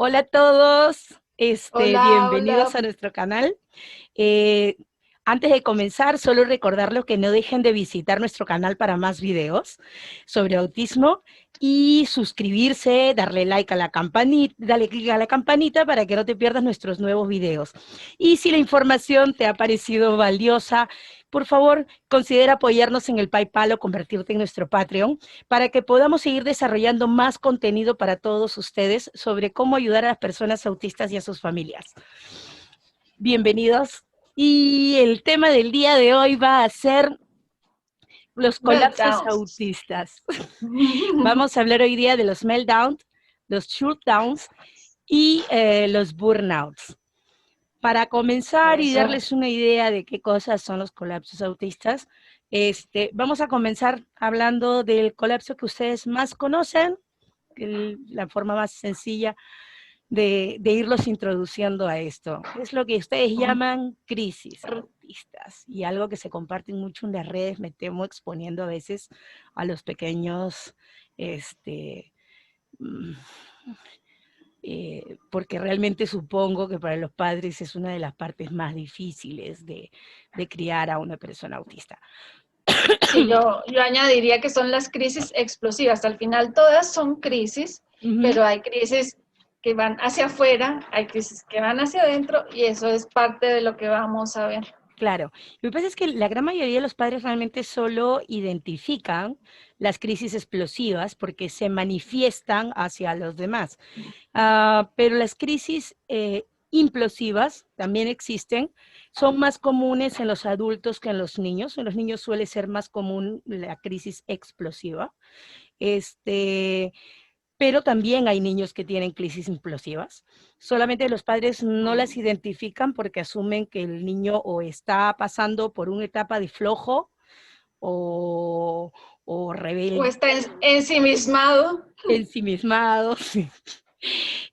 Hola a todos, Hola, bienvenidos hola. a nuestro canal. Eh, Antes de comenzar, solo recordarles que no dejen de visitar nuestro canal para más videos sobre autismo y suscribirse, darle like a la campanita, dale click a la campanita para que no te pierdas nuestros nuevos videos. Y si la información te ha parecido valiosa, por favor, considera apoyarnos en el PayPal o convertirte en nuestro Patreon para que podamos seguir desarrollando más contenido para todos ustedes sobre cómo ayudar a las personas autistas y a sus familias. Bienvenidos. Y el tema del día de hoy va a ser los colapsos Meltdowns. autistas. Vamos a hablar hoy día de los meltdowns, los shutdowns y los burnouts. Para comenzar y Eso. darles una idea de qué cosas son los colapsos autistas, vamos a comenzar hablando del colapso que ustedes más conocen, la forma más sencilla de irlos introduciendo a esto. Es lo que ustedes llaman crisis autistas y algo que se comparten mucho en las redes, me temo exponiendo a veces a los pequeños, mm, porque realmente supongo que para los padres es una de las partes más difíciles de criar a una persona autista. Sí, yo añadiría que son las crisis explosivas. Al final todas son crisis, Ujú. pero hay crisis que van hacia afuera, hay crisis que van hacia adentro y eso es parte de lo que vamos a ver. Claro, lo que pasa es que la gran mayoría de los padres realmente solo identifican las crisis explosivas porque se manifiestan hacia los demás. Pero las crisis implosivas también existen, son más comunes en los adultos que en los niños. En los niños suele ser más común la crisis explosiva. Este, pero también hay niños que tienen crisis implosivas. Solamente los padres no las identifican porque asumen que el niño o está pasando por una etapa de flojo o, o O rebelde, está ensimismado. ensimismado,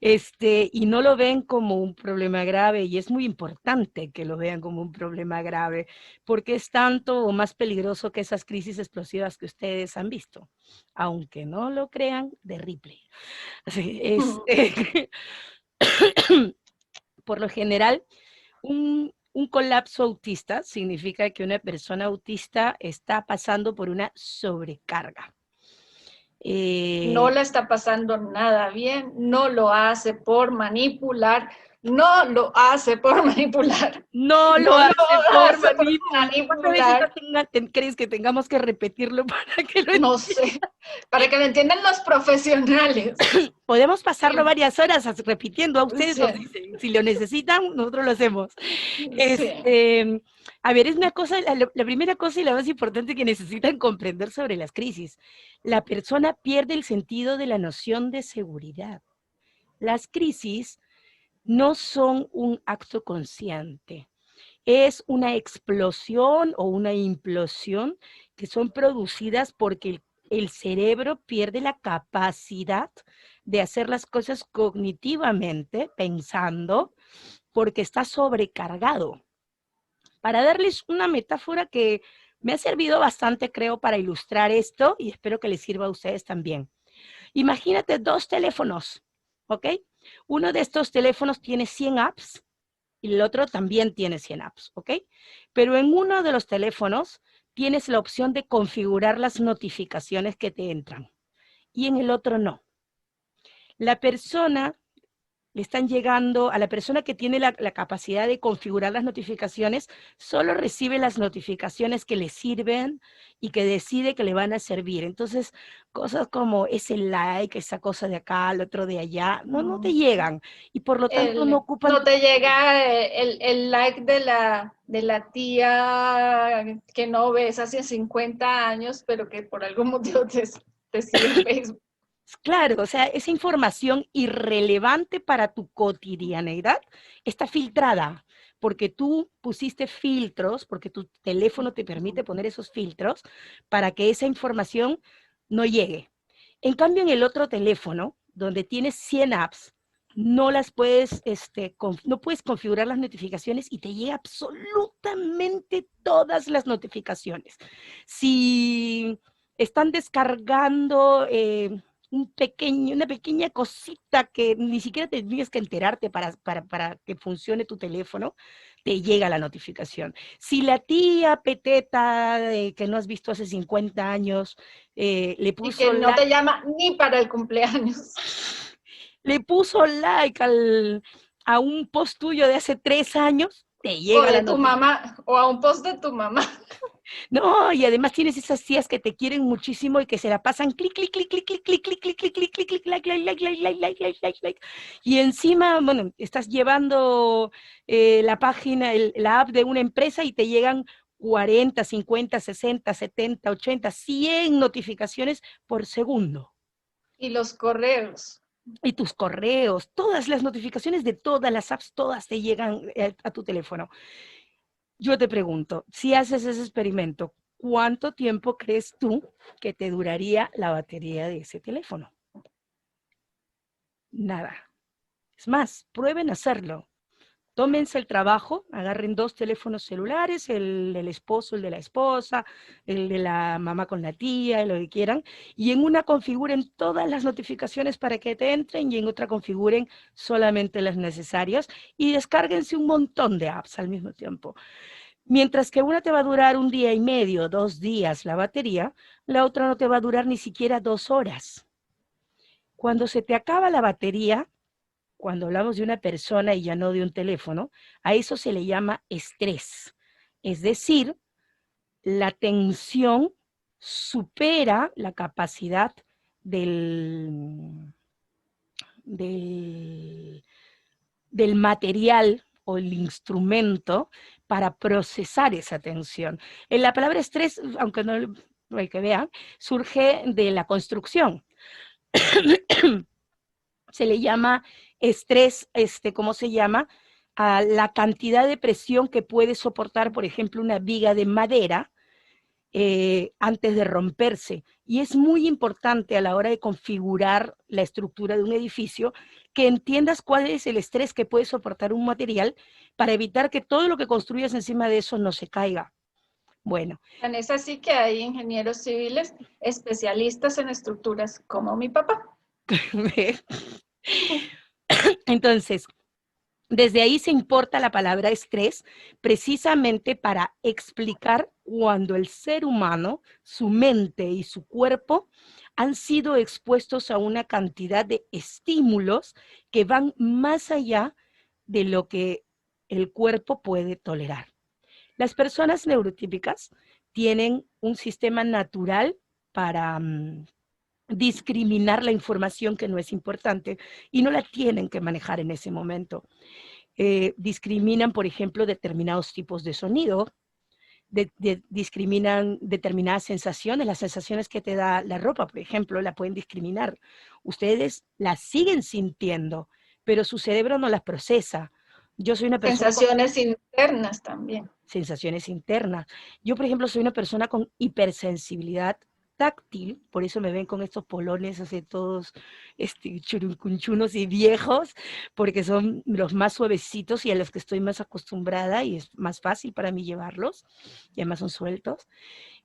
y no lo ven como un problema grave, y es muy importante que lo vean como un problema grave, porque es tanto o más peligroso que esas crisis explosivas que ustedes han visto, aunque no lo crean, de Ripley. Sí, por lo general, un colapso autista significa que una persona autista está pasando por una sobrecarga. No Eh, la está pasando nada bien, no lo hace por manipular, no lo hace por manipular, No lo no lo hace por hace por manipular. ¿Cuántas veces manipular. crees que tengamos que repetirlo para que lo No entiendan? sé, para que lo entiendan los profesionales. Podemos pasarlo Sí, varias horas repitiendo, a ustedes sí, nos dicen, si lo necesitan, nosotros lo hacemos. sí. A ver, es una cosa, la primera cosa y la más importante que necesitan comprender sobre las crisis. La persona pierde el sentido de la noción de seguridad. Las crisis no son un acto consciente, es una explosión o una implosión que son producidas porque el cerebro pierde la capacidad de hacer las cosas cognitivamente, pensando, porque está sobrecargado. Para darles una metáfora que me ha servido bastante, creo, para ilustrar esto y espero que les sirva a ustedes también. Imagínate dos teléfonos, ¿ok? Uno de estos teléfonos tiene 100 apps y el otro también tiene 100 apps, ¿ok? Pero en uno de los teléfonos tienes la opción de configurar las notificaciones que te entran y en el otro no. La persona, le están llegando, a la persona que tiene la capacidad de configurar las notificaciones, solo recibe las notificaciones que le sirven y que decide que le van a servir. Entonces, cosas como ese like, esa cosa de acá, el otro de allá, no te llegan y por lo tanto no ocupan No tu te cerebro. llega el like de la tía que no ves hace 50 años, pero que por algún motivo te sigue en Facebook. Claro, o sea, esa información irrelevante para tu cotidianeidad está filtrada, porque tú pusiste filtros, porque tu teléfono te permite poner esos filtros para que esa información no llegue. En cambio, en el otro teléfono, donde tienes 100 apps, no las puedes, no puedes configurar las notificaciones y te llega absolutamente todas las notificaciones. Si están descargando una pequeña cosita que ni siquiera tendrías que enterarte para que funcione tu teléfono, te llega la notificación. Si la tía peteta que no has visto hace 50 años le Y que puso no te like, llama ni para el cumpleaños. le puso like a un post tuyo de hace 3 años, te O llega de la tu notificación. mamá, o a un post de tu mamá. No, y además tienes esas tías que te quieren muchísimo y que se la pasan clic, clic, clic, clic, clic, clic, clic, clic, clic, clic, clic, clic, like, like, like, like, like, like, like, like, like. Y encima, bueno, estás llevando la página, la app de una empresa y te llegan 40, 50, 60, 70, 80, 100 notificaciones por segundo. Y los correos. Y tus correos, todas las notificaciones de todas las apps, todas te llegan a tu teléfono. Yo te pregunto, si haces ese experimento, ¿cuánto tiempo crees tú que te duraría la batería de ese teléfono? Nada. Es más, prueben hacerlo. Tómense el trabajo, agarren 2 teléfonos celulares, el del esposo, el de la esposa, el de la mamá con la tía, lo que quieran, y en una configuren todas las notificaciones para que te entren y en otra configuren solamente las necesarias y descárguense un montón de apps al mismo tiempo. Mientras que una te va a durar 1 día y medio, 2 días la batería, la otra no te va a durar ni siquiera 2 horas. Cuando se te acaba la batería, cuando hablamos de una persona y ya no de un teléfono, a eso se le llama estrés. Es decir, la tensión supera la capacidad del, del, del material o el instrumento para procesar esa tensión. En la palabra estrés, aunque no hay que vean, surge de la construcción. Se le llama estrés, ¿cómo se llama? A la cantidad de presión que puede soportar, por ejemplo, una viga de madera antes de romperse. Y es muy importante a la hora de configurar la estructura de un edificio que entiendas cuál es el estrés que puede soportar un material para evitar que todo lo que construyas encima de eso no se caiga. Bueno, Es así que hay ingenieros civiles especialistas en estructuras como mi papá. entonces, desde ahí se importa la palabra estrés precisamente para explicar cuando el ser humano, su mente y su cuerpo han sido expuestos a una cantidad de estímulos que van más allá de lo que el cuerpo puede tolerar. Las personas neurotípicas tienen un sistema natural para discriminar la información que no es importante y no la tienen que manejar en ese momento. Discriminan, por ejemplo, determinados tipos de sonido, discriminan determinadas sensaciones, las sensaciones que te da la ropa, por ejemplo, la pueden discriminar. Ustedes las siguen sintiendo, pero su cerebro no las procesa. Yo soy una persona con Sensaciones internas también. sensaciones internas. Yo, por ejemplo, soy una persona con hipersensibilidad táctil, por eso me ven con estos polones así todos churuncunchunos y viejos, porque son los más suavecitos y a los que estoy más acostumbrada y es más fácil para mí llevarlos, y además son sueltos.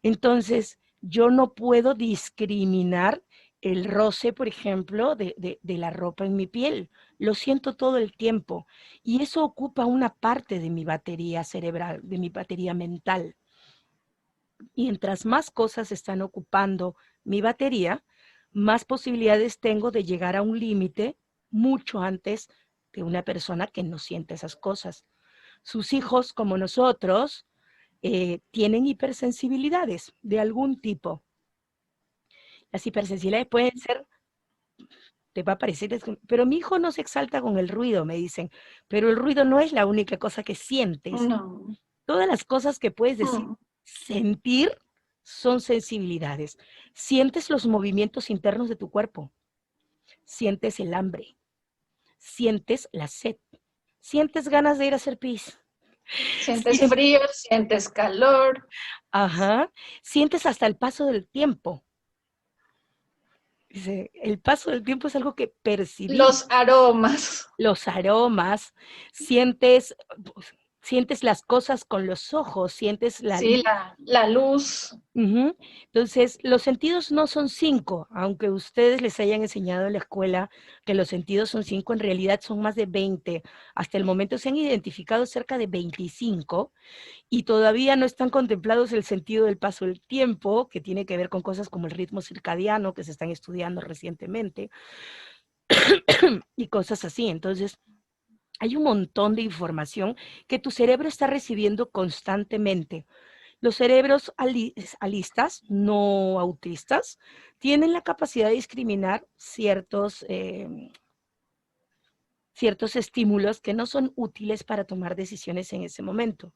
Entonces, yo no puedo discriminar el roce, por ejemplo, de la ropa en mi piel. Lo siento todo el tiempo. Y eso ocupa una parte de mi batería cerebral, de mi batería mental. Mientras más cosas están ocupando mi batería, más posibilidades tengo de llegar a un límite mucho antes de una persona que no siente esas cosas. Sus hijos, como nosotros, tienen hipersensibilidades de algún tipo. Las hipersensibilidades pueden ser, te va a parecer, pero mi hijo no se exalta con el ruido, me dicen, pero el ruido no es la única cosa que sientes. No. Todas las cosas que puedes decir, sentir son sensibilidades. Sientes los movimientos internos de tu cuerpo, sientes el hambre, sientes la sed, sientes ganas de ir a hacer pis, Sientes sientes, frío, sientes calor. ajá, sientes hasta el paso del tiempo. Dice, el paso del tiempo es algo que percibimos. Los aromas. Los aromas, sientes, sientes las cosas con los ojos, sientes la Sí, luz. la luz. Ujú. Entonces, los sentidos no son 5, aunque ustedes les hayan enseñado en la escuela que los sentidos son 5, en realidad son más de 20. Hasta el momento se han identificado cerca de 25 y todavía no están contemplados el sentido del paso del tiempo, que tiene que ver con cosas como el ritmo circadiano, que se están estudiando recientemente, y cosas así. Entonces, hay un montón de información que tu cerebro está recibiendo constantemente. Los cerebros alistas, no autistas, tienen la capacidad de discriminar ciertos estímulos que no son útiles para tomar decisiones en ese momento.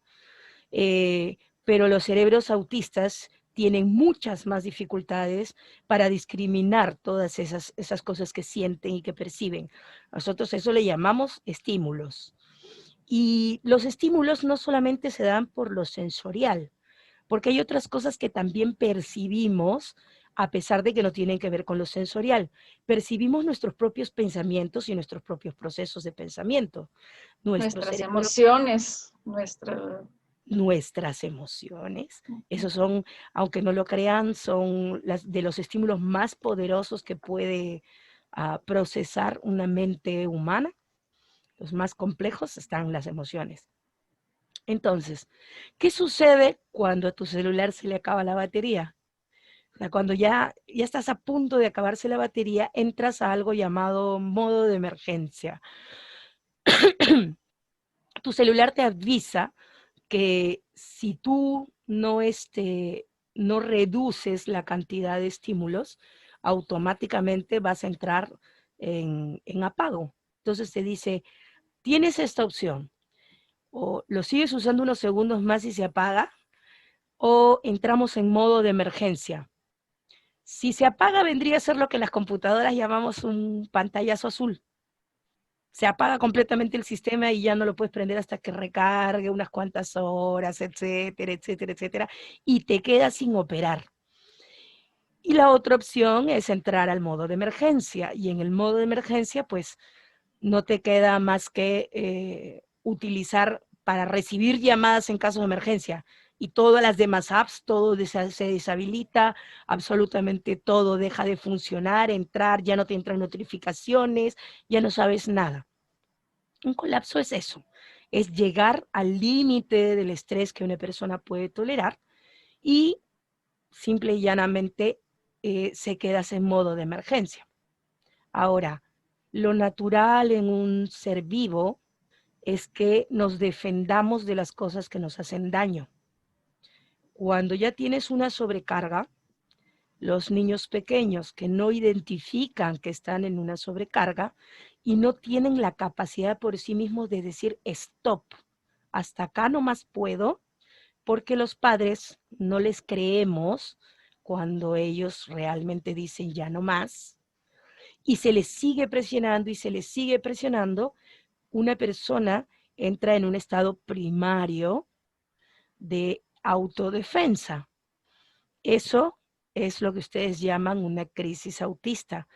Pero los cerebros autistas tienen muchas más dificultades para discriminar todas esas cosas que sienten y que perciben. Nosotros eso le llamamos estímulos. Y los estímulos no solamente se dan por lo sensorial, porque hay otras cosas que también percibimos, a pesar de que no tienen que ver con lo sensorial. Percibimos nuestros propios pensamientos y nuestros propios procesos de pensamiento. Nuestro Nuestras cerebro, emociones, nuestras emociones, esos son, aunque no lo crean, son de los estímulos más poderosos que puede procesar una mente humana. Los más complejos están las emociones. Entonces, ¿qué sucede cuando a tu celular se le acaba la batería? O sea, cuando ya estás a punto de acabarse la batería, entras a algo llamado modo de emergencia. Tu celular te avisa que si tú no reduces la cantidad de estímulos, automáticamente vas a entrar en apago. Entonces te dice, tienes esta opción, o lo sigues usando unos segundos más y se apaga, o entramos en modo de emergencia. Si se apaga, vendría a ser lo que en las computadoras llamamos un pantallazo azul. Se apaga completamente el sistema y ya no lo puedes prender hasta que recargue unas cuantas horas, etcétera, etcétera, etcétera, y te quedas sin operar. Y la otra opción es entrar al modo de emergencia, y en el modo de emergencia, pues, no te queda más que utilizar para recibir llamadas en caso de emergencia. Y todas las demás apps, todo se deshabilita, absolutamente todo deja de funcionar, entrar, ya no te entran notificaciones, ya no sabes nada. Un colapso es eso, es llegar al límite del estrés que una persona puede tolerar y simple y llanamente se queda en modo de emergencia. Ahora, lo natural en un ser vivo es que nos defendamos de las cosas que nos hacen daño. Cuando ya tienes una sobrecarga, los niños pequeños que no identifican que están en una sobrecarga y no tienen la capacidad por sí mismos de decir stop, hasta acá no más puedo, porque los padres no les creemos cuando ellos realmente dicen ya no más, y se les sigue presionando y se les sigue presionando, una persona entra en un estado primario de autodefensa. Eso es lo que ustedes llaman una crisis autista.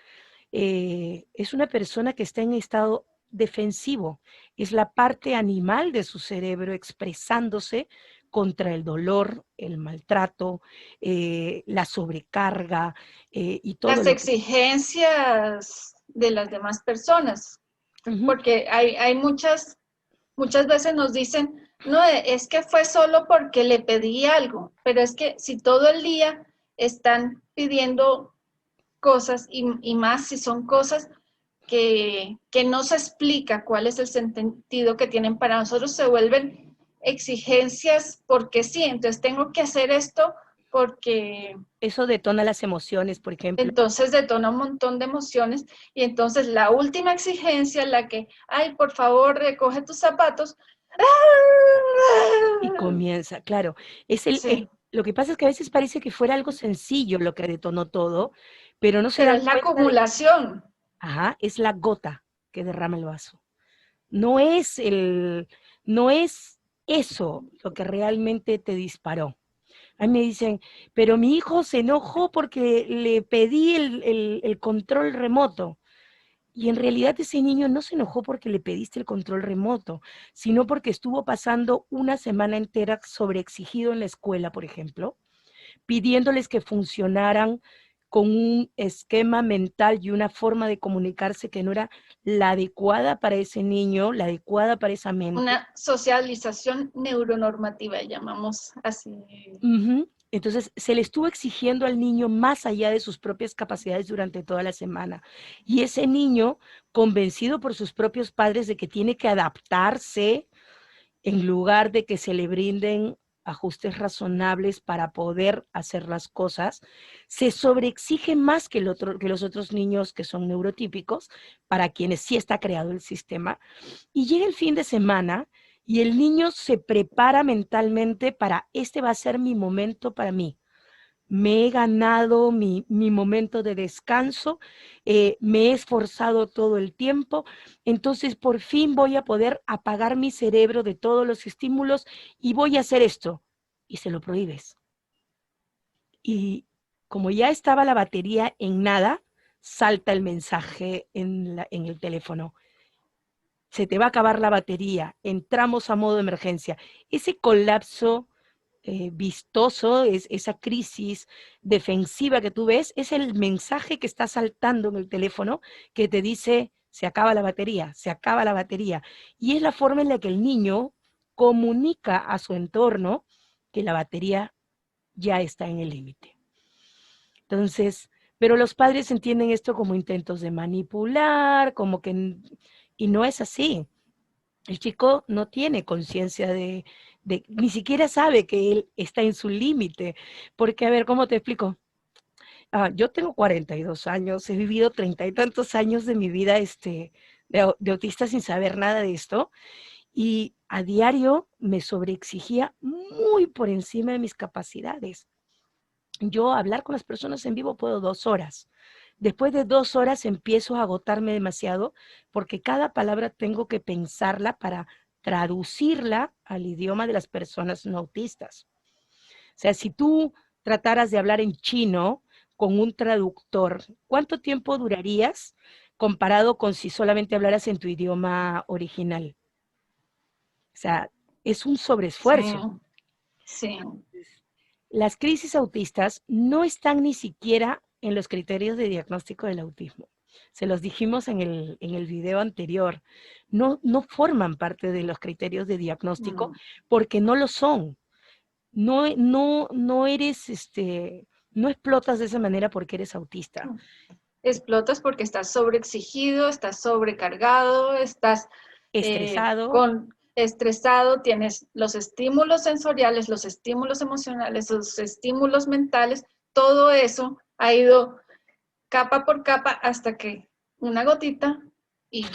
Es una persona que está en estado defensivo, es la parte animal de su cerebro expresándose contra el dolor, el maltrato, la sobrecarga y todo las lo que... exigencias de las demás personas. Ujú. Porque hay muchas veces nos dicen, no, es que fue solo porque le pedí algo, pero es que si todo el día están pidiendo cosas y más si son cosas que no se explica cuál es el sentido que tienen para nosotros, se vuelven exigencias porque sí, entonces tengo que hacer esto porque Eso detona las emociones, por ejemplo, entonces detona un montón de emociones y entonces la última exigencia, la que, ay, por favor, recoge tus zapatos. y comienza, claro, Sí, lo que pasa es que a veces parece que fuera algo sencillo lo que detonó todo, pero no se pero dan es la cuenta de, acumulación. ajá, es la gota que derrama el vaso. No es no es eso lo que realmente te disparó. A mí me dicen, pero mi hijo se enojó porque le pedí el control remoto. Y en realidad ese niño no se enojó porque le pediste el control remoto, sino porque estuvo pasando una semana entera sobreexigido en la escuela, por ejemplo, pidiéndoles que funcionaran con un esquema mental y una forma de comunicarse que no era la adecuada para ese niño, la adecuada para esa mente. Una socialización neuronormativa, llamamos así. Entonces, se le estuvo exigiendo al niño más allá de sus propias capacidades durante toda la semana. Y ese niño, convencido por sus propios padres de que tiene que adaptarse en lugar de que se le brinden ajustes razonables para poder hacer las cosas, se sobreexige más que los otros niños que son neurotípicos, para quienes sí está creado el sistema, y llega el fin de semana y el niño se prepara mentalmente para, este va a ser mi momento para mí. Me he ganado mi momento de descanso, me he esforzado todo el tiempo, entonces por fin voy a poder apagar mi cerebro de todos los estímulos y voy a hacer esto. Y se lo prohíbes. Y como ya estaba la batería en nada, salta el mensaje en el teléfono. Se te va a acabar la batería, entramos a modo de emergencia. Ese colapso vistoso, esa crisis defensiva que tú ves, es el mensaje que está saltando en el teléfono que te dice, se acaba la batería, se acaba la batería. Y es la forma en la que el niño comunica a su entorno que la batería ya está en el límite. Entonces, pero los padres entienden esto como intentos de manipular, como que, y no es así. El chico no tiene conciencia ni siquiera sabe que él está en su límite, porque, a ver, ¿cómo te explico? Yo tengo 42 años, he vivido 30 y tantos años de mi vida de autista sin saber nada de esto, y a diario me sobreexigía muy por encima de mis capacidades. Yo hablar con las personas en vivo puedo 2 horas. Después de 2 horas empiezo a agotarme demasiado porque cada palabra tengo que pensarla para traducirla al idioma de las personas no autistas. O sea, si tú trataras de hablar en chino con un traductor, ¿cuánto tiempo durarías comparado con si solamente hablaras en tu idioma original? O sea, es un Sí, sobreesfuerzo. sí. Las crisis autistas no están ni siquiera en los criterios de diagnóstico del autismo. Se los dijimos en el video anterior. No forman parte de los criterios de diagnóstico Mm. porque no lo son. No eres, no explotas de esa manera porque eres autista. Explotas porque estás sobreexigido, estás sobrecargado, estás Estresado. estresado, tienes los estímulos sensoriales, los estímulos emocionales, los estímulos mentales, todo eso ha ido capa por capa hasta que una gotita y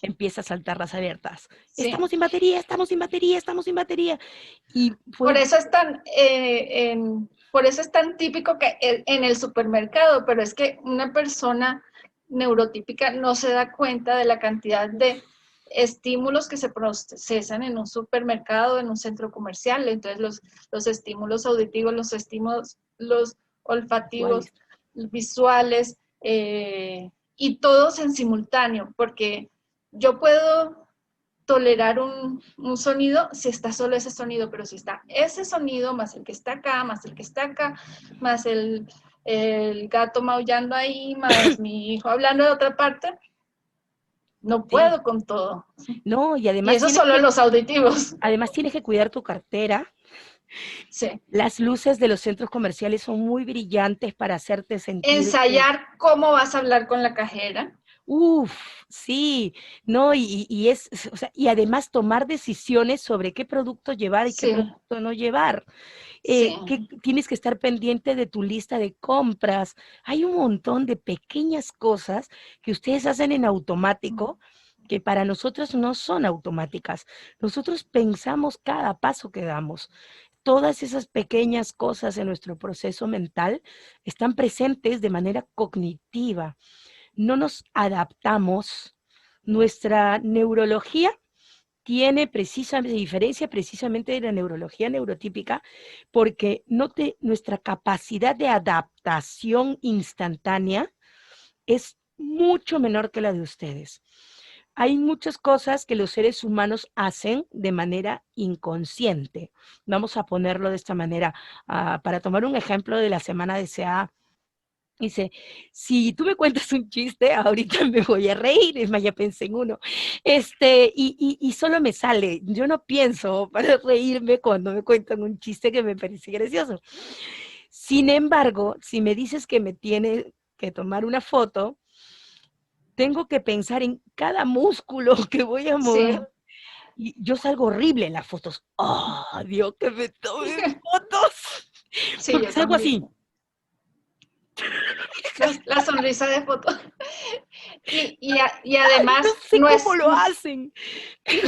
Empieza a saltar las alertas. sí. Estamos sin batería, estamos sin batería, estamos sin batería. Y Por fue, eso es tan, por eso es tan típico que en el supermercado, pero es que una persona neurotípica no se da cuenta de la cantidad de estímulos que se procesan en un supermercado, en un centro comercial. Entonces, los estímulos auditivos, los estímulos los olfativos, visuales. visuales, y todos en simultáneo, porque yo puedo tolerar un sonido si está solo ese sonido, pero si está ese sonido más el que está acá, más el que está acá, más el gato maullando ahí, más mi hijo hablando de otra parte, no Sí. puedo con todo. No, y Y eso solo los auditivos. además tienes que cuidar tu cartera. Sí. Las luces de los centros comerciales son muy brillantes para hacerte sentir que, Ensayar cómo vas a hablar con la cajera. uff, sí, no, y o sea, y además tomar decisiones sobre qué producto llevar y qué Sí, producto no llevar. sí. Que tienes que estar pendiente de tu lista de compras. Hay un montón de pequeñas cosas que ustedes hacen en automático que para nosotros no son automáticas. Nosotros pensamos cada paso que damos. Todas esas pequeñas cosas en nuestro proceso mental están presentes de manera cognitiva. No nos adaptamos. Nuestra neurología tiene precisamente diferencia precisamente de la neurología neurotípica porque nuestra capacidad de adaptación instantánea es mucho menor que la de ustedes. Hay muchas cosas que los seres humanos hacen de manera inconsciente. Vamos a ponerlo de esta manera. Para tomar un ejemplo de la semana de CA, dice, si tú me cuentas un chiste, ahorita me voy a reír, es más, ya pensé en uno, y solo me sale, yo no pienso para reírme cuando me cuentan un chiste que me parece gracioso. Sin embargo, si me dices que me tiene que tomar una foto, tengo que pensar en cada músculo que voy a Sí, mover. Y yo salgo horrible en las fotos. ¡Oh, Dios, que me tomen fotos! sí, Porque yo salgo también. así. La sonrisa de foto. Y No además, sé cómo lo hacen.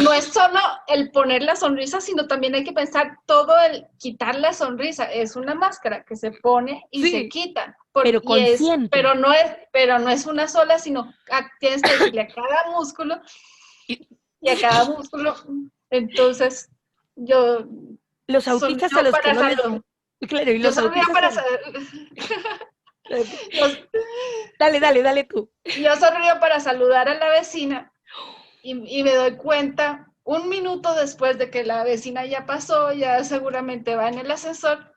no es solo el poner la sonrisa, sino también hay que pensar todo el quitar la sonrisa. Es una máscara que se pone y se Sí, quita. pero consciente. Pero no es una sola, sino tienes que decirle a cada músculo Y y a cada músculo. Entonces, yo los autistas a sonrío los que para no les... salud. Claro, y Yo los sonrío autistas... para salud. Yo, Dale, dale, dale tú. yo sonrío para saludar a la vecina y me doy cuenta un minuto después de que la vecina ya pasó, ya seguramente va en el ascensor,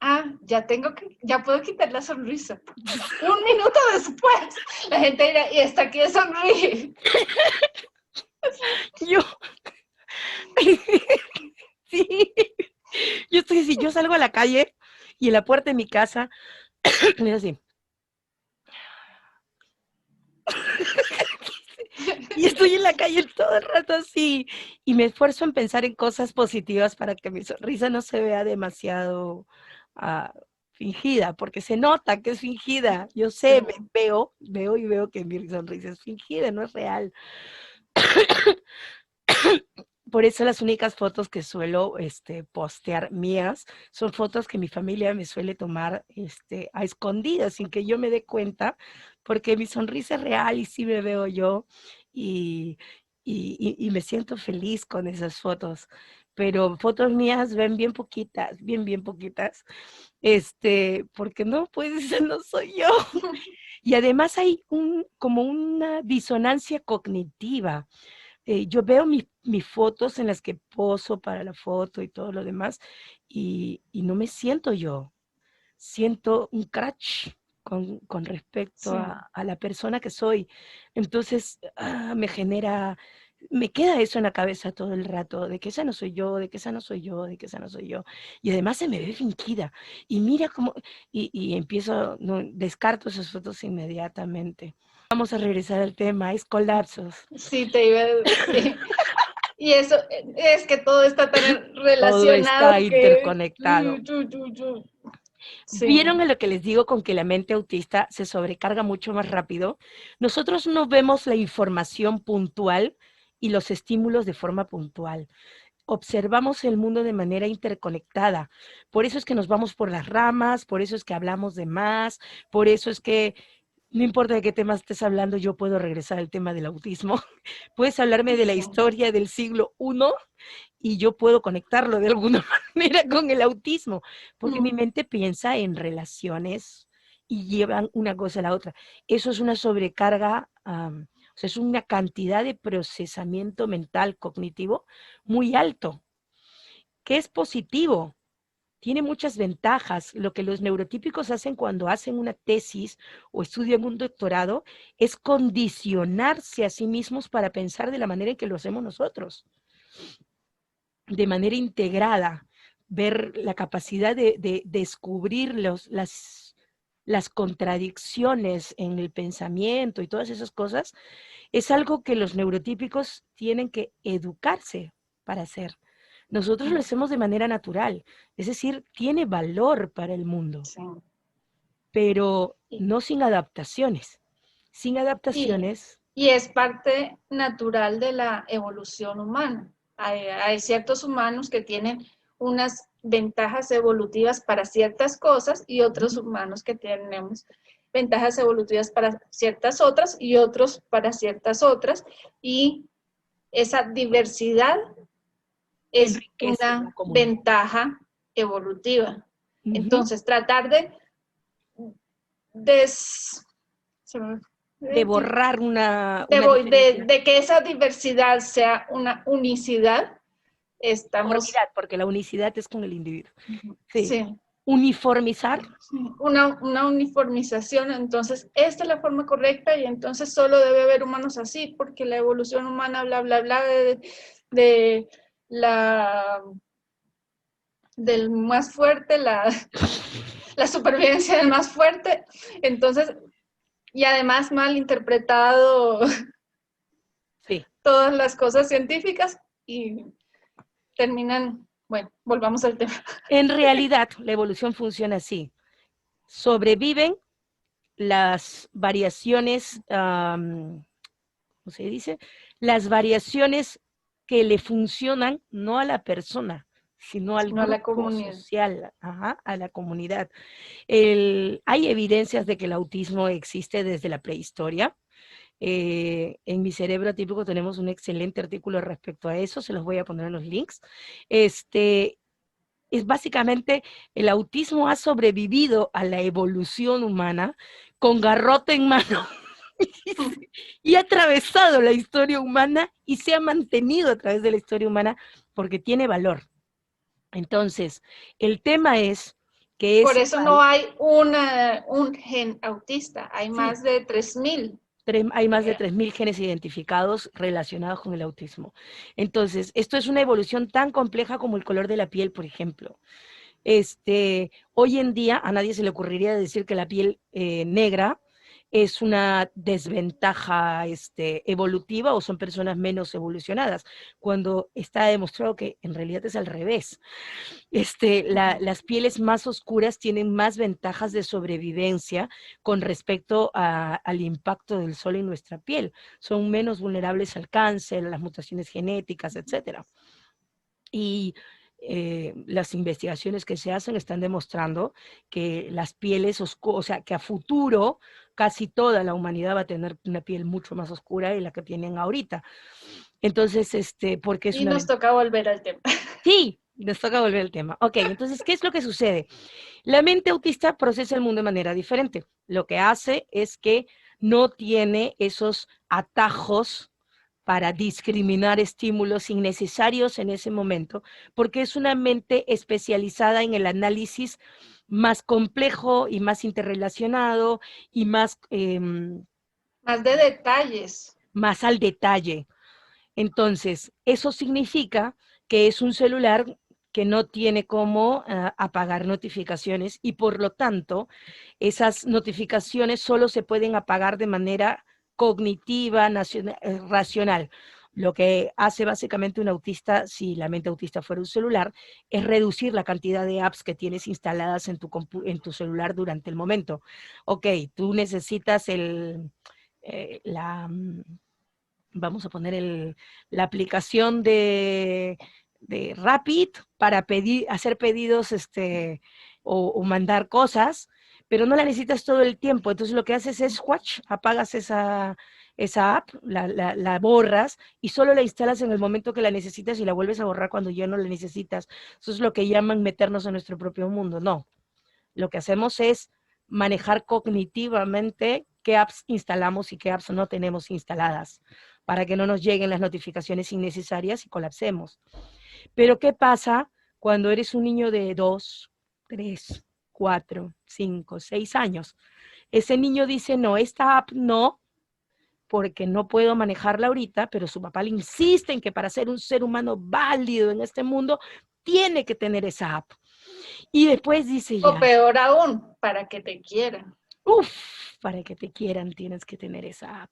ya puedo quitar la sonrisa. Un minuto después, la gente dirá, y está aquí sonríe. Yo... Sí. Yo estoy así, yo salgo a la calle y en la puerta de mi casa, me así. Y estoy en la calle todo el rato así. Y me esfuerzo en pensar en cosas positivas para que mi sonrisa no se vea demasiado uh, fingida, porque se nota que es fingida. Yo sé, veo y veo que mi sonrisa es fingida, no es real. Por eso las únicas fotos que suelo postear mías son fotos que mi familia me suele tomar a escondidas, sin que yo me dé cuenta, porque mi sonrisa es real y sí me veo yo y, y me siento feliz con esas fotos. Pero fotos mías ven bien poquitas, bien poquitas, porque no, pues esa no soy yo. Y además hay como una disonancia cognitiva. Yo veo mis fotos en las que poso para la foto y todo lo demás y no me siento yo, siento un crash con respecto Sí. a la persona que soy. Entonces, me queda eso en la cabeza todo el rato, de que esa no soy yo, de que esa no soy yo, de que esa no soy yo. Y además se me ve fingida. Y mira cómo, y empiezo, no, descarto esas fotos inmediatamente. Vamos a regresar al tema, es colapsos. Sí, te iba a decir. Y eso es que todo está tan Todo relacionado está que... interconectado. Sí, ¿Vieron en lo que les digo con que la mente autista se sobrecarga mucho más rápido? Nosotros no vemos la información puntual y los estímulos de forma puntual. Observamos el mundo de manera interconectada. Por eso es que nos vamos por las ramas, por eso es que hablamos de más, por eso es que no importa de qué tema estés hablando, yo puedo regresar al tema del autismo. Puedes hablarme de la sí. historia del siglo I y yo puedo conectarlo de alguna manera con el autismo, porque mi mente piensa en relaciones y llevan una cosa a la otra. Eso es una sobrecarga, o sea, es una cantidad de procesamiento mental cognitivo muy alto, que es positivo. Tiene muchas ventajas. Lo que los neurotípicos hacen cuando hacen una tesis o estudian un doctorado es condicionarse a sí mismos para pensar de la manera en que lo hacemos nosotros, de manera integrada, ver la capacidad de descubrir las contradicciones en el pensamiento y todas esas cosas, es algo que los neurotípicos tienen que educarse para hacer. Nosotros lo hacemos de manera natural, es decir, tiene valor para el mundo, Sí. pero no sin adaptaciones. Sin Y, adaptaciones, y es parte natural de la evolución humana. Hay ciertos humanos que tienen unas ventajas evolutivas para ciertas cosas y otros humanos que tenemos ventajas evolutivas para ciertas otras y otros para ciertas otras. Y esa diversidad es enriquece la una comunidad. ventaja evolutiva. Ujú. Entonces, tratar de des, de borrar una de, diferencia. de que esa diversidad sea una unicidad, estamos, Uniformidad, porque la unicidad es con el individuo. Sí. sí, Uniformizar. una uniformización. Entonces esta es la forma correcta y entonces solo debe haber humanos así, porque la evolución humana, bla, bla, bla, de la del más fuerte, la supervivencia del más fuerte. Entonces, y además mal interpretado Sí. todas las cosas científicas y terminan, bueno, volvamos al tema. En realidad, la evolución funciona así. Sobreviven las variaciones, ¿cómo se dice? Las variaciones que le funcionan no a la persona, sino al Sino a la grupo comunidad. social, ajá, a la comunidad. Hay evidencias de que el autismo existe desde la prehistoria. En mi cerebro típico tenemos un excelente artículo respecto a eso, se los voy a poner en los links. Es básicamente el autismo ha sobrevivido a la evolución humana con garrote en mano y ha atravesado la historia humana y se ha mantenido a través de la historia humana porque tiene valor. Entonces, el tema es que es Por eso igual, no hay un gen autista, hay sí, más de 3000. hay más de 3.000 genes identificados relacionados con el autismo. Entonces, esto es una evolución tan compleja como el color de la piel, por ejemplo. Hoy en día a nadie se le ocurriría decir que la piel negra es una desventaja evolutiva o son personas menos evolucionadas, cuando está demostrado que en realidad es al revés. Las pieles más oscuras tienen más ventajas de sobrevivencia con respecto al impacto del sol en nuestra piel. Son menos vulnerables al cáncer, a las mutaciones genéticas, etcétera. Y las investigaciones que se hacen están demostrando que las pieles oscuras, o sea, que a futuro casi toda la humanidad va a tener una piel mucho más oscura de la que tienen ahorita. Entonces, porque es Y una nos toca volver al tema. Sí, nos toca volver al tema. Ok, entonces, ¿qué es lo que sucede? La mente autista procesa el mundo de manera diferente. Lo que hace es que no tiene esos atajos para discriminar estímulos innecesarios en ese momento, porque es una mente especializada en el análisis más complejo y más interrelacionado y Más de detalles. más al detalle. Entonces, eso significa que es un celular que no tiene cómo apagar notificaciones y por lo tanto esas notificaciones solo se pueden apagar de manera cognitiva, racional. Lo que hace básicamente un autista, si la mente autista fuera un celular, es reducir la cantidad de apps que tienes instaladas en tu celular durante el momento. Ok, tú necesitas la, vamos a poner la aplicación de Rapid para hacer pedidos o mandar cosas, pero no la necesitas todo el tiempo. Entonces lo que haces es apagas esa app, la borras y solo la instalas en el momento que la necesitas y la vuelves a borrar cuando ya no la necesitas. Eso es lo que llaman meternos en nuestro propio mundo. No, lo que hacemos es manejar cognitivamente qué apps instalamos y qué apps no tenemos instaladas para que no nos lleguen las notificaciones innecesarias y colapsemos. Pero ¿qué pasa cuando eres un niño de 2, 3, 4, 5, 6 años? Ese niño dice, no, esta app no, porque no puedo manejarla ahorita, pero su papá le insiste en que para ser un ser humano válido en este mundo, tiene que tener esa app. Y después dice O ya, peor aún, para que te quieran. para que te quieran tienes que tener esa app.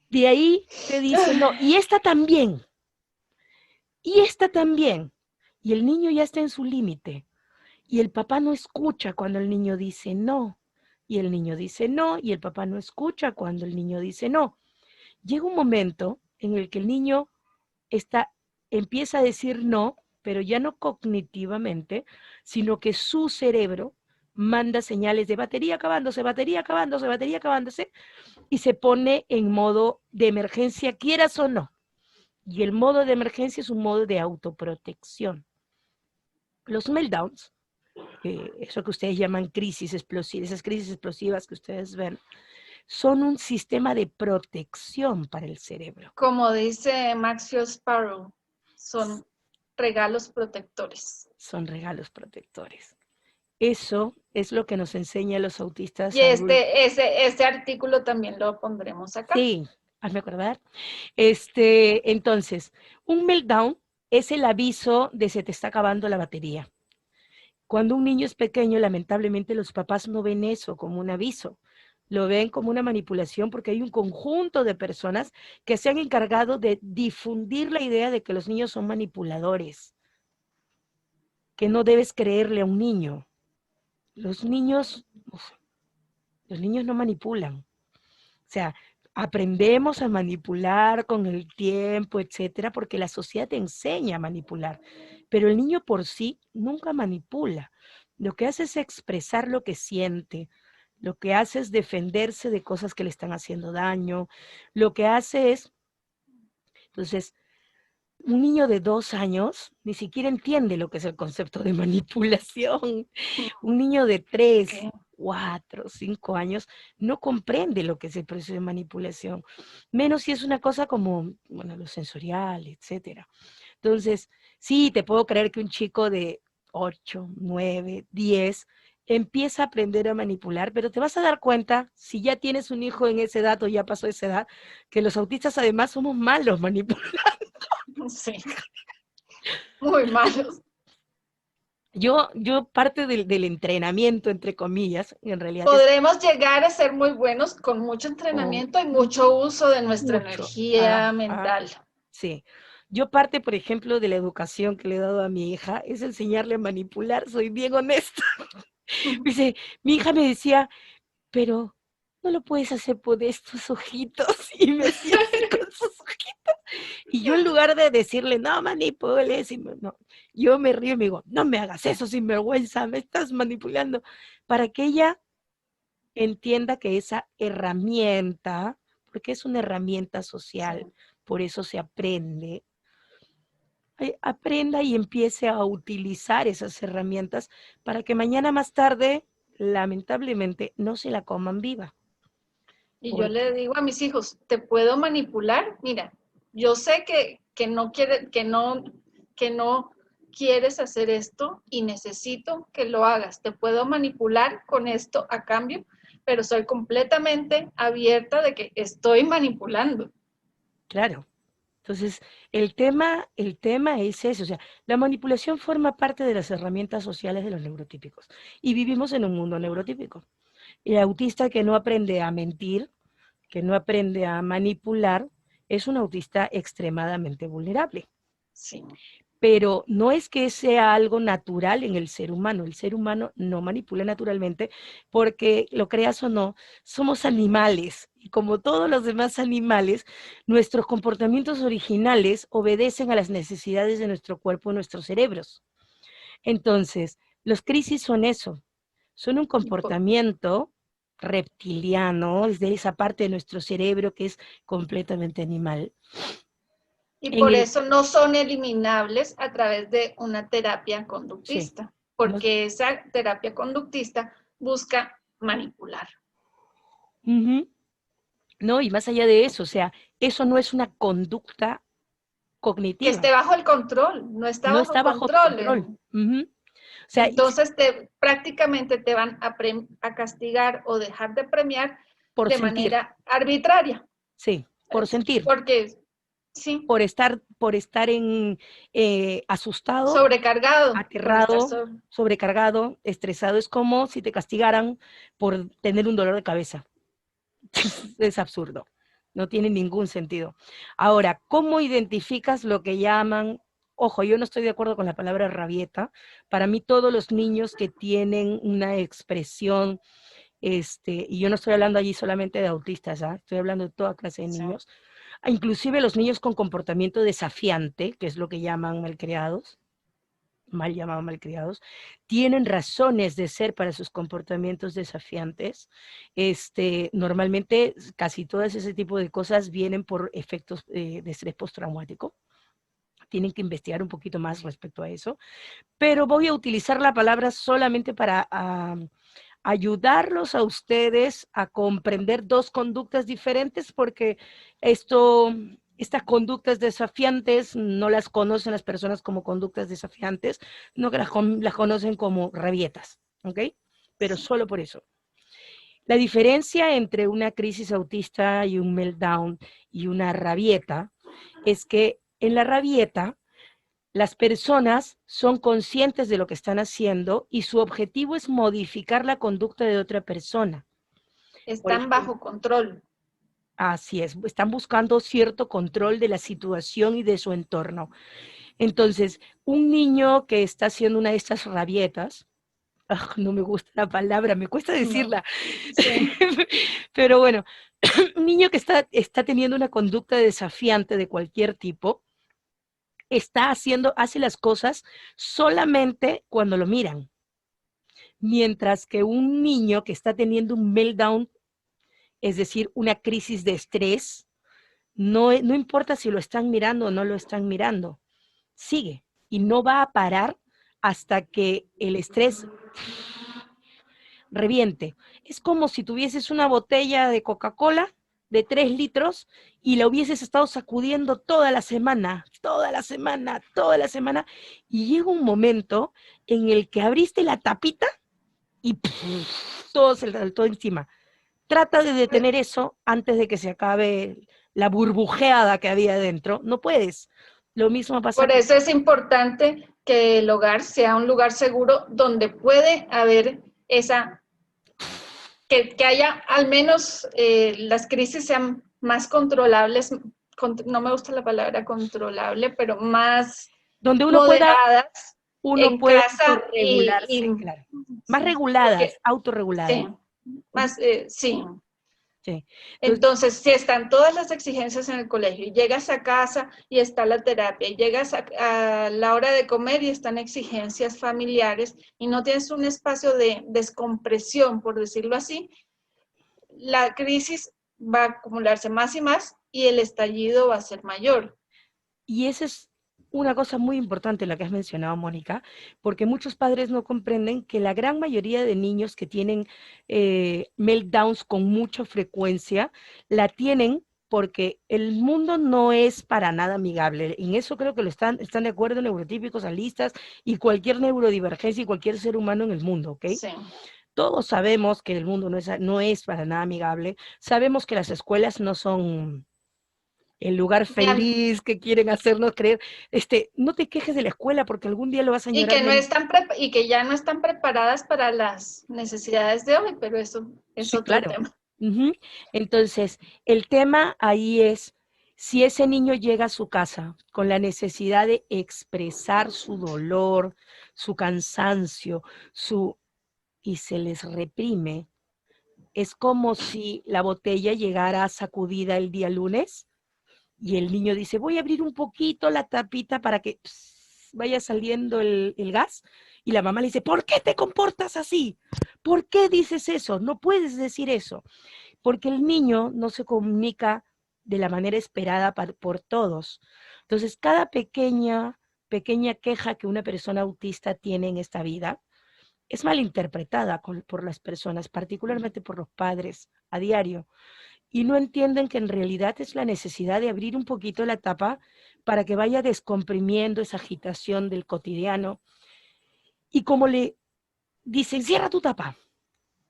De ahí te dicen, no, y esta también. Y el niño ya está en su límite. Y el papá no escucha cuando el niño dice no. Y el niño dice no, y el papá no escucha cuando el niño dice no. Llega un momento en el que el niño empieza a decir no, pero ya no cognitivamente, sino que su cerebro manda señales de batería acabándose, batería acabándose, batería acabándose, y se pone en modo de emergencia, quieras o no. Y el modo de emergencia es un modo de autoprotección. Los meltdowns, eso que ustedes llaman crisis explosivas, esas crisis explosivas que ustedes ven, son un sistema de protección para el cerebro. Como dice Maxwell Sparrow, son regalos protectores. Son regalos protectores. Eso es lo que nos enseña a los autistas Y adultos. este artículo también lo pondremos acá. Sí, hazme acordar. Entonces, un meltdown es el aviso de se te está acabando la batería. Cuando un niño es pequeño, lamentablemente los papás no ven eso como un aviso, lo ven como una manipulación porque hay un conjunto de personas que se han encargado de difundir la idea de que los niños son manipuladores, que no debes creerle a un niño. Los niños, los niños no manipulan. O sea, aprendemos a manipular con el tiempo, etcétera, porque la sociedad te enseña a manipular. Pero el niño por sí nunca manipula. Lo que hace es expresar lo que siente. Lo que hace es defenderse de cosas que le están haciendo daño. Lo que hace es, entonces, un niño de 2 años ni siquiera entiende lo que es el concepto de manipulación. Un niño de 3, Okay. 4, 5 años no comprende lo que es el proceso de manipulación, menos si es una cosa como, bueno, lo sensorial, etcétera. Entonces, sí, te puedo creer que un chico de 8, 9, 10 empieza a aprender a manipular, pero te vas a dar cuenta, si ya tienes un hijo en esa edad o ya pasó esa edad, que los autistas además somos malos manipulando. Sí, muy malos. Yo parte del entrenamiento, entre comillas, en realidad es Podremos llegar a ser muy buenos con mucho con entrenamiento y mucho uso de nuestra mucho. energía mental. Sí. Yo parte, por ejemplo, de la educación que le he dado a mi hija, es enseñarle a manipular, soy bien honesta. Dice, mi hija me decía, pero no lo puedes hacer por estos ojitos. Y me hacía así con sus ojitos. Y yo en lugar de decirle, no manipules, no, yo me río y me digo, no me hagas eso sin vergüenza, me estás manipulando. Para que ella entienda que esa herramienta, porque es una herramienta Sí. social, por eso se aprende, aprenda y empiece a utilizar esas herramientas para que mañana más tarde, lamentablemente, no se la coman viva. Y yo le Porque, digo a mis hijos, ¿te puedo manipular? Mira, yo sé que no quieres hacer esto y necesito que lo hagas. Te puedo manipular con esto a cambio, pero soy completamente abierta de que estoy manipulando. claro, entonces el tema es eso, o sea, la manipulación forma parte de las herramientas sociales de los neurotípicos y vivimos en un mundo neurotípico. El autista que no aprende a mentir, que no aprende a manipular, es un autista extremadamente vulnerable. Sí. Pero no es que sea algo natural en el ser humano no manipula naturalmente porque, lo creas o no, somos animales y como todos los demás animales, nuestros comportamientos originales obedecen a las necesidades de nuestro cuerpo y nuestros cerebros. Entonces, los crisis son eso, son un comportamiento reptiliano, es de esa parte de nuestro cerebro que es completamente animal. Y En por el, eso no son eliminables a través de una terapia sí, conductista, no, porque esa terapia conductista busca manipular. uh-huh, no, y más allá de eso, o sea, eso no es una conducta Que cognitiva, esté bajo el control, no está no bajo está bajo control. control. Uh-huh. O sea, Entonces prácticamente te van a castigar o dejar de premiar por de sentir, manera arbitraria. sí, por sentir, Porque sí, por estar asustado, sobrecargado, por estar aterrado, sobrecargado, estresado. Es como si te castigaran por tener un dolor de cabeza. Es absurdo, no tiene ningún sentido. Ahora, ¿cómo identificas lo que llaman? Ojo, yo no estoy de acuerdo con la palabra rabieta. Para mí todos los niños que tienen una expresión, y yo no estoy hablando allí solamente de autistas, ¿ah? Estoy hablando de toda clase de sí, niños, inclusive los niños con comportamiento desafiante, que es lo que llaman malcriados, mal llamados malcriados, tienen razones de ser para sus comportamientos desafiantes. Normalmente casi todas ese tipo de cosas vienen por efectos de estrés postraumático. Tienen que investigar un poquito más respecto a eso, pero voy a utilizar la palabra solamente para ayudarlos a ustedes a comprender dos conductas diferentes, porque estas conductas desafiantes no las conocen las personas como conductas desafiantes, no que las conocen como rabietas, ¿ok? Pero solo por eso. La diferencia entre una crisis autista y un meltdown y una rabieta es que en la rabieta las personas son conscientes de lo que están haciendo y su objetivo es modificar la conducta de otra persona. Por Están ejemplo, bajo control. así es, están buscando cierto control de la situación y de su entorno. Entonces, un niño que está haciendo una de estas rabietas, no me gusta la palabra, me cuesta No, decirla, sí. pero bueno, un niño que está teniendo una conducta desafiante de cualquier tipo, hace las cosas solamente cuando lo miran. Mientras que un niño que está teniendo un meltdown, es decir, una crisis de estrés, no importa si lo están mirando o no lo están mirando, sigue y no va a parar hasta que el estrés reviente. Es como si tuvieses una botella de Coca-Cola de 3 litros y la hubieses estado sacudiendo toda la semana, toda la semana, toda la semana, y llega un momento en el que abriste la tapita y todo se saltó encima. Trata de detener eso antes de que se acabe la burbujeada que había dentro. No puedes. Lo mismo pasa Por con... eso es importante que el hogar sea un lugar seguro donde puede haber esa, que haya al menos las crisis sean más controlables, no me gusta la palabra controlable, pero más Donde moderadas uno en puede casa autorregularse, claro. Más sí, reguladas, porque autorreguladas. sí, más, sí. Sí. Entonces, Entonces, si están todas las exigencias en el colegio y llegas a casa y está la terapia, y llegas a la hora de comer y están exigencias familiares y no tienes un espacio de descompresión, por decirlo así, la crisis va a acumularse más y más y el estallido va a ser mayor. y esa es una cosa muy importante la que has mencionado, Mónica, porque muchos padres no comprenden que la gran mayoría de niños que tienen meltdowns con mucha frecuencia, la tienen porque el mundo no es para nada amigable. En eso creo que están de acuerdo neurotípicos, analistas y cualquier neurodivergencia y cualquier ser humano en el mundo, ¿ok? Sí. Todos sabemos que el mundo no es para nada amigable. Sabemos que las escuelas no son el lugar feliz que quieren hacernos creer. No te quejes de la escuela porque algún día lo vas a Y añorar. que, no están y que ya no están preparadas para las necesidades de hoy, pero eso es Sí, otro claro. tema. Ujú. Entonces, el tema ahí es, si ese niño llega a su casa con la necesidad de expresar su dolor, su cansancio, y se les reprime, es como si la botella llegara sacudida el día lunes y el niño dice, voy a abrir un poquito la tapita para que vaya saliendo el gas. Y la mamá le dice, ¿por qué te comportas así? ¿Por qué dices eso? No puedes decir eso. Porque el niño no se comunica de la manera esperada por todos. Entonces, cada pequeña queja que una persona autista tiene en esta vida es malinterpretada por las personas, particularmente por los padres a diario, y no entienden que en realidad es la necesidad de abrir un poquito la tapa para que vaya descomprimiendo esa agitación del cotidiano. Y como le dicen, cierra tu tapa,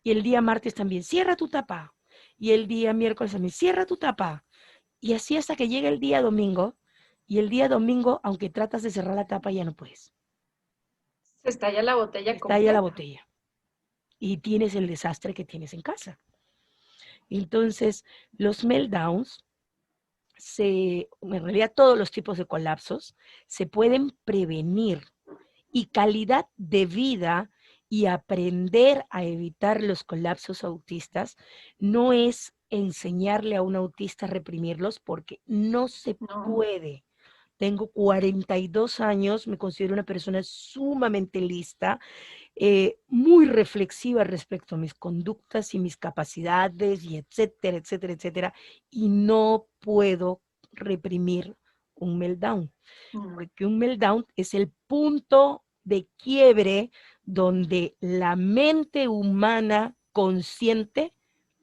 y el día martes también, cierra tu tapa, y el día miércoles también, cierra tu tapa, y así hasta que llega el día domingo, y el día domingo, aunque tratas de cerrar la tapa, ya no puedes. Se estalla la botella Estalla la completa. botella y tienes el desastre que tienes en casa. Entonces, los meltdowns en realidad todos los tipos de colapsos se pueden prevenir, y calidad de vida y aprender a evitar los colapsos autistas no es enseñarle a un autista a reprimirlos porque no se No. puede. Tengo 42 años, me considero una persona sumamente lista, muy reflexiva respecto a mis conductas y mis capacidades y etcétera, etcétera, etcétera, y no puedo reprimir un meltdown, Mm. porque un meltdown es el punto de quiebre donde la mente humana consciente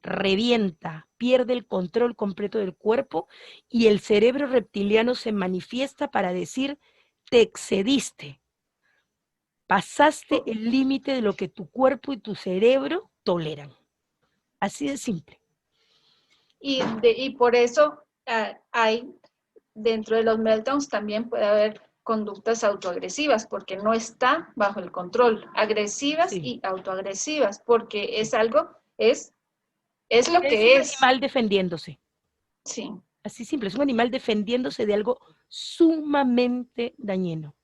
revienta, pierde el control completo del cuerpo y el cerebro reptiliano se manifiesta para decir, te excediste, pasaste el límite de lo que tu cuerpo y tu cerebro toleran. Así de simple. Y por eso hay, dentro de los meltdowns también puede haber conductas autoagresivas, porque no está bajo el control, agresivas y autoagresivas, porque es algo, es lo que Es un animal defendiéndose. Sí. Así simple, es un animal defendiéndose de algo sumamente dañino.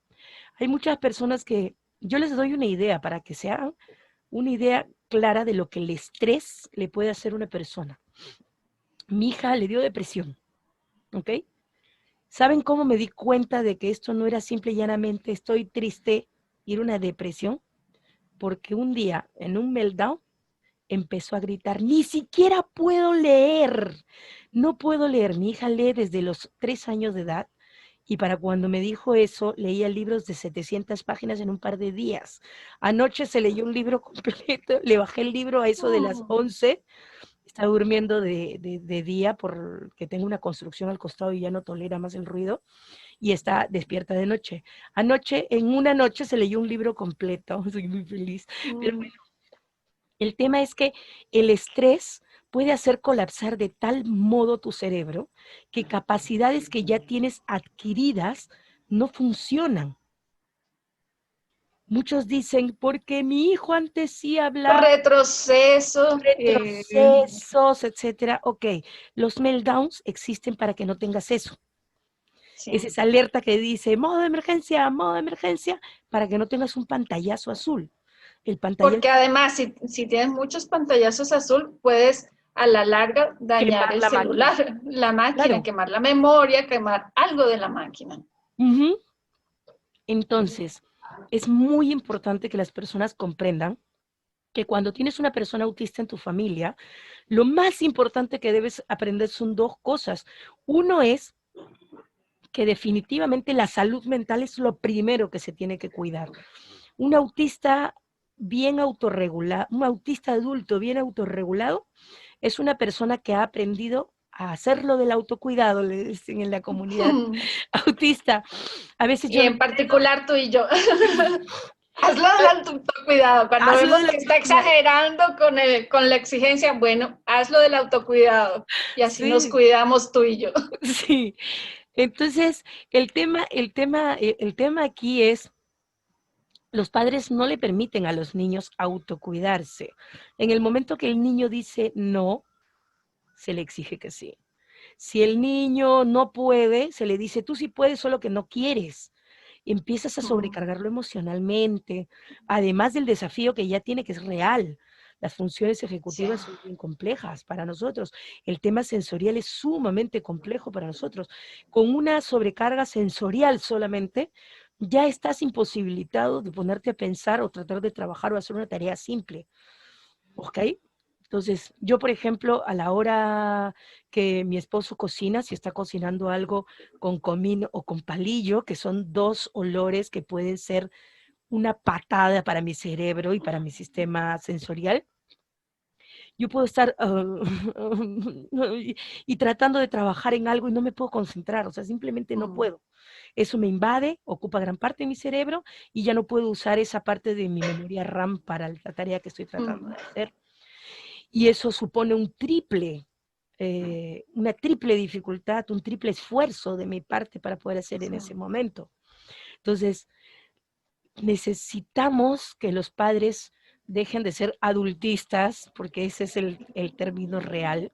Hay muchas personas que, yo les doy una idea para que se hagan una idea clara de lo que el estrés le puede hacer a una persona. Mi hija le dio depresión, ¿ok? ¿Saben cómo me di cuenta de que esto no era simple y llanamente estoy triste y era una depresión? Porque un día, en un meltdown, empezó a gritar, ni siquiera puedo leer, no puedo leer. Mi hija lee desde los 3 años de edad y para cuando me dijo eso, leía libros de 700 páginas en un par de días. Anoche se leyó un libro completo, le bajé el libro a eso de las 11, está durmiendo de día porque tengo una construcción al costado y ya no tolera más el ruido y está despierta de noche. Anoche, en una noche se leyó un libro completo, soy muy feliz. Pero bueno, el tema es que el estrés puede hacer colapsar de tal modo tu cerebro que capacidades que ya tienes adquiridas no funcionan. Muchos dicen, porque mi hijo antes sí hablaba. Retroceso. Retrocesos, etcétera. Ok, los meltdowns existen para que no tengas eso. Sí. Es esa alerta que dice modo de emergencia, para que no tengas un pantallazo azul. El pantallazo. Porque además, si tienes muchos pantallazos azul, puedes a la larga dañar el celular, la máquina, claro. Quemar la memoria, quemar algo de la máquina. Entonces, es muy importante que las personas comprendan que cuando tienes una persona autista en tu familia, lo más importante que debes aprender son 2 cosas. Uno es que definitivamente la salud mental es lo primero que se tiene que cuidar. Un autista bien autorregulado, un autista adulto bien autorregulado, es una persona que ha aprendido a hacerlo del autocuidado, le dicen en la comunidad autista. A veces yo... Y en particular tú y yo. Hazlo del autocuidado. Cuando vemos que está exagerando con la exigencia, bueno, hazlo del autocuidado. Y así nos cuidamos tú y yo. Sí. Entonces, el tema aquí es, los padres no le permiten a los niños autocuidarse. En el momento que el niño dice no, se le exige que sí. Si el niño no puede, se le dice, tú sí puedes, solo que no quieres. Empiezas a sobrecargarlo emocionalmente, además del desafío que ya tiene, que es real. Las funciones ejecutivas son bien complejas para nosotros. El tema sensorial es sumamente complejo para nosotros. Con una sobrecarga sensorial solamente, ya estás imposibilitado de ponerte a pensar o tratar de trabajar o hacer una tarea simple. ¿Ok? Entonces, yo, por ejemplo, a la hora que mi esposo cocina, si está cocinando algo con comino o con palillo, que son 2 olores que pueden ser una patada para mi cerebro y para mi sistema sensorial, yo puedo estar y tratando de trabajar en algo y no me puedo concentrar, o sea, simplemente no puedo. Eso me invade, ocupa gran parte de mi cerebro y ya no puedo usar esa parte de mi memoria RAM para la tarea que estoy tratando de hacer. Y eso supone una triple dificultad, un triple esfuerzo de mi parte para poder hacer en ese momento. Entonces, necesitamos que los padres dejen de ser adultistas, porque ese es el término real,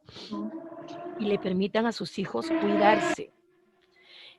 y le permitan a sus hijos cuidarse.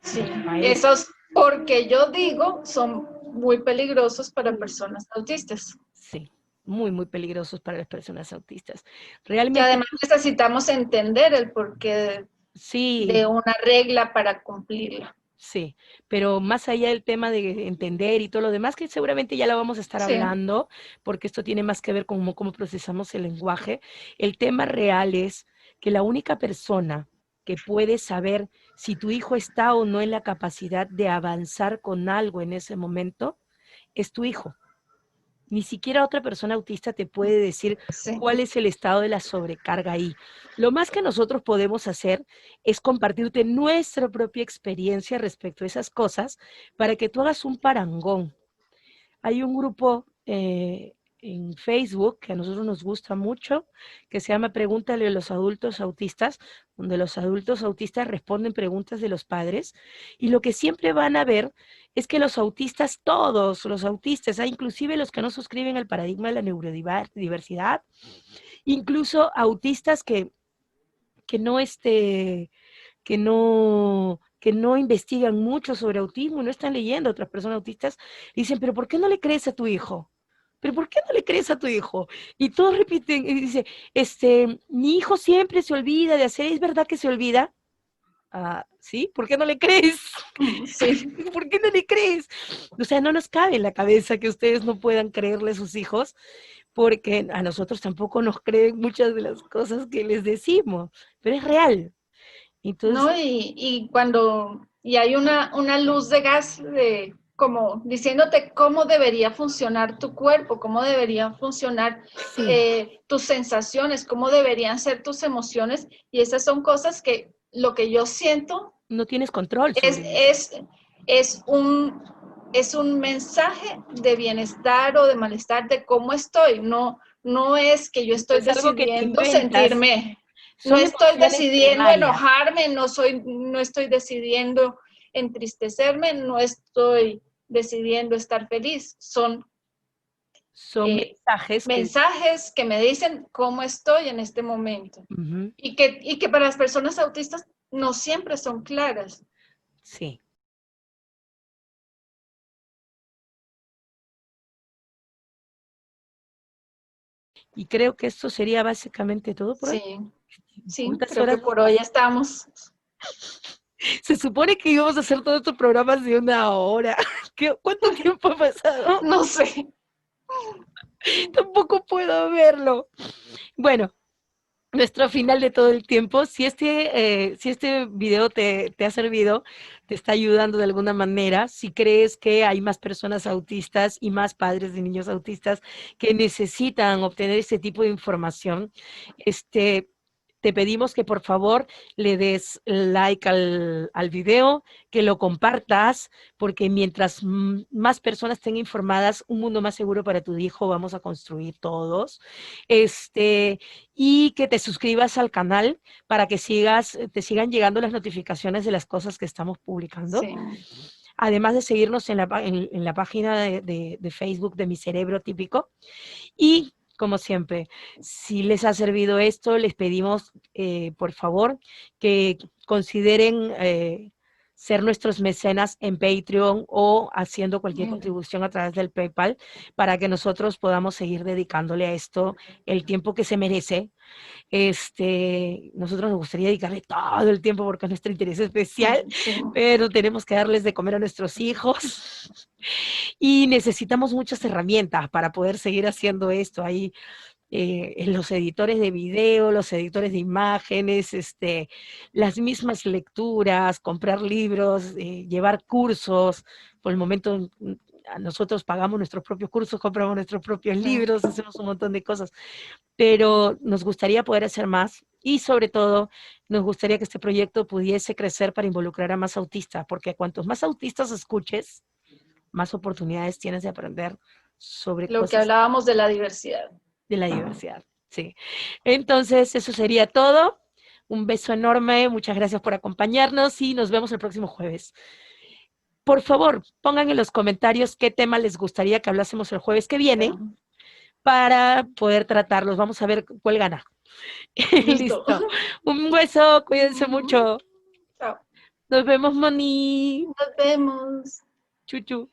Sí, esos, porque yo digo, son muy peligrosos para personas autistas. Sí, muy, muy peligrosos para las personas autistas. Realmente, y además necesitamos entender el porqué de una regla para cumplirla. Sí, pero más allá del tema de entender y todo lo demás, que seguramente ya la vamos a estar hablando, porque esto tiene más que ver con cómo procesamos el lenguaje, el tema real es que la única persona que puede saber si tu hijo está o no en la capacidad de avanzar con algo en ese momento es tu hijo. Ni siquiera otra persona autista te puede decir Sí. cuál es el estado de la sobrecarga ahí. Lo más que nosotros podemos hacer es compartirte nuestra propia experiencia respecto a esas cosas para que tú hagas un parangón. Hay un grupo en Facebook que a nosotros nos gusta mucho, que se llama Pregúntale a los adultos autistas, donde los adultos autistas responden preguntas de los padres, y lo que siempre van a ver es que los autistas, todos los autistas, inclusive los que no suscriben al paradigma de la neurodiversidad, incluso autistas que no que no investigan mucho sobre autismo, no están leyendo a otras personas autistas, dicen, pero ¿por qué no le crees a tu hijo? ¿Pero por qué no le crees a tu hijo? Y todos repiten, y dice, mi hijo siempre se olvida de hacer, ¿es verdad que se olvida? Ah, ¿sí? ¿Por qué no le crees? Sí. ¿Por qué no le crees? O sea, no nos cabe en la cabeza que ustedes no puedan creerle a sus hijos, porque a nosotros tampoco nos creen muchas de las cosas que les decimos, pero es real. ¿No? Entonces, Y hay una luz de gas como diciéndote cómo debería funcionar tu cuerpo, cómo deberían funcionar sí, tus sensaciones, cómo deberían ser tus emociones, y esas son cosas que lo que yo siento no tienes control es, sobre eso. es, es un, es un mensaje de bienestar o de malestar de cómo estoy, no es que yo No estoy es algo que te decidiendo inventas, sentirme, no son estoy emociones decidiendo primarias, enojarme, no estoy decidiendo entristecerme, no estoy decidiendo estar feliz, son son eh, mensajes que... mensajes que me dicen cómo estoy en este momento Ujú, y que para las personas autistas no siempre son claras. sí, y creo que esto sería básicamente todo por hoy. Sí, sí, ¿Cuántas creo que horas por nos hoy estamos. Se supone que íbamos a hacer todos estos programas de 1 hora. ¿Cuánto tiempo ha pasado? No sé. Tampoco puedo verlo. Bueno, nuestro final de todo el tiempo. Si este video te ha servido, te está ayudando de alguna manera, si crees que hay más personas autistas y más padres de niños autistas que necesitan obtener este tipo de información, te pedimos que por favor le des like al video, que lo compartas, porque mientras más personas estén informadas, un mundo más seguro para tu hijo vamos a construir todos. Y que te suscribas al canal para que te sigan llegando las notificaciones de las cosas que estamos publicando. Sí. Además de seguirnos en la página de Facebook de Mi Cerebro Típico. Y como siempre, si les ha servido esto, les pedimos, por favor, que consideren ser nuestros mecenas en Patreon o haciendo cualquier contribución a través del PayPal para que nosotros podamos seguir dedicándole a esto el tiempo que se merece. Nosotros nos gustaría dedicarle todo el tiempo porque es nuestro interés especial, Sí. pero tenemos que darles de comer a nuestros hijos y necesitamos muchas herramientas para poder seguir haciendo esto. Ahí en los editores de video, los editores de imágenes, las mismas lecturas, comprar libros, llevar cursos. Por el momento nosotros pagamos nuestros propios cursos, compramos nuestros propios libros, hacemos un montón de cosas, pero nos gustaría poder hacer más y sobre todo nos gustaría que este proyecto pudiese crecer para involucrar a más autistas, porque cuantos más autistas escuches, más oportunidades tienes de aprender sobre Lo que cosas hablábamos de la diversidad. de la diversidad. Sí. Entonces, eso sería todo. Un beso enorme, muchas gracias por acompañarnos y nos vemos el próximo jueves. Por favor, pongan en los comentarios qué tema les gustaría que hablásemos el jueves que viene para poder tratarlos. Vamos a ver cuál gana. Listo. Listo. Un beso, cuídense mucho. Chao. Nos vemos, Moni. Nos vemos. Chuchu.